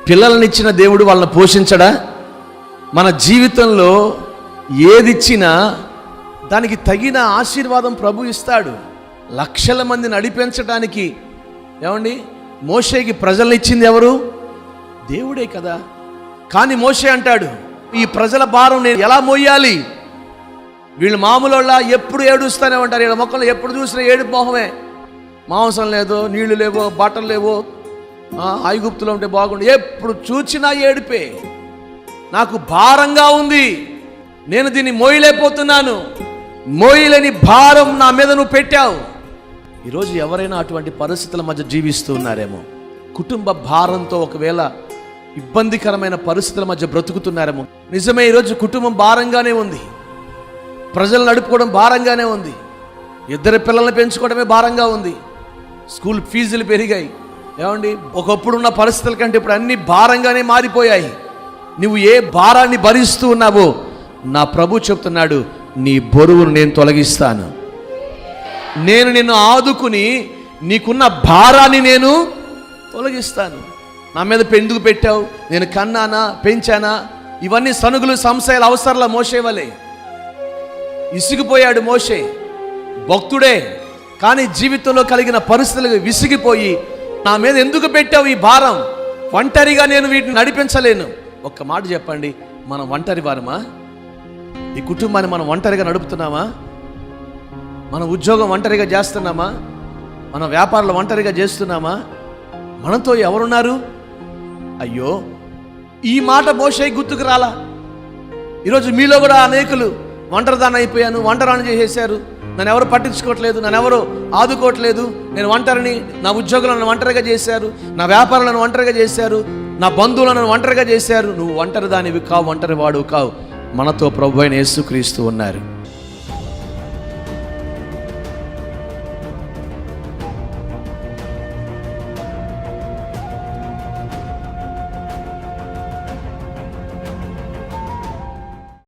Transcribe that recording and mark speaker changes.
Speaker 1: పిల్లలనిచ్చిన దేవుడు వాళ్ళని పోషించడా? మన జీవితంలో ఏదిచ్చినా దానికి తగిన ఆశీర్వాదం ప్రభు ఇస్తాడు. లక్షల మంది నడిపించడానికి ఏమండి మోషేకి ప్రజల్ని ఇచ్చింది ఎవరు? దేవుడే కదా. కానీ మోషే అంటాడు, ఈ ప్రజల భారం నేను ఎలా మోయాలి? వీళ్ళు మామూలు ఎప్పుడు ఏడుస్తూనే ఉంటారు. వీళ్ళ మొక్కలు ఎప్పుడు చూసినా ఏడుపు మొహమే. మాంసం లేదు, నీళ్లు లేవో, బట్టలు లేవో, ఐగుప్తులో ఉంటే బాగుండు, ఎప్పుడు చూచినా ఏడిపే. నాకు భారంగా ఉంది, నేను దీన్ని మోయలేకపోతున్నాను, మోయలేని భారం నా మీద నువ్వు పెట్టావు. ఈరోజు ఎవరైనా అటువంటి పరిస్థితుల మధ్య జీవిస్తూ ఉన్నారేమో, కుటుంబ భారంతో ఒకవేళ ఇబ్బందికరమైన పరిస్థితుల మధ్య బ్రతుకుతున్నారేమో. నిజమే, ఈరోజు కుటుంబం భారంగానే ఉంది, ప్రజలు నడుపుకోవడం భారంగానే ఉంది, ఇద్దరు పిల్లల్ని పెంచుకోవడమే భారంగా ఉంది, స్కూల్ ఫీజులు పెరిగాయి. ఏమండి, ఒకప్పుడున్న పరిస్థితుల కంటే ఇప్పుడు అన్ని భారంగానే మారిపోయాయి. నువ్వు ఏ భారాన్ని భరిస్తూ ఉన్నావో నా ప్రభు చెప్తున్నాడు, నీ బరువును నేను తొలగిస్తాను. నేను నిన్ను ఆదుకుని నీకున్న భారాన్ని నేను తొలగిస్తాను. నా మీద ఎందుకు పెట్టావు, నేను కన్నానా, పెంచానా, ఇవన్నీ సనుగులు సంశయాలు అవసరంలా. మోషే వలే విసిగిపోయాడు మోషే, భక్తుడే, కానీ జీవితంలో కలిగిన పరిస్థితులకు విసిగిపోయి నా మీద ఎందుకు పెట్టావు ఈ భారం, ఒంటరిగా నేను వీటిని నడిపించలేను. ఒక్క మాట చెప్పండి, మనం ఒంటరి వారమా? ఈ కుటుంబాన్ని మనం ఒంటరిగా నడుపుతున్నామా? మన ఉద్యోగం ఒంటరిగా చేస్తున్నామా? మన వ్యాపారాలు ఒంటరిగా చేస్తున్నామా? మనతో ఎవరున్నారు? అయ్యో, ఈ మాట మోషే గుర్తుకు రాలా. ఈరోజు మీలో కూడా అనేకులు ఒంటరిదాన్ని అయిపోయాను, ఒంటరాన్ని చేసేశారు, నన్ను ఎవరు పట్టించుకోవట్లేదు, నన్ను ఎవరు ఆదుకోవట్లేదు, నేను ఒంటరిని, నా ఉద్యోగులను నన్ను ఒంటరిగా చేశారు, నా వ్యాపారాలను ఒంటరిగా చేశారు, నా బంధువులను ఒంటరిగా చేశారు. నువ్వు ఒంటరి దానివి కావు, ఒంటరి వాడు కావు. మనతో ప్రభు అయిన యేసుక్రీస్తు ఉన్నారు.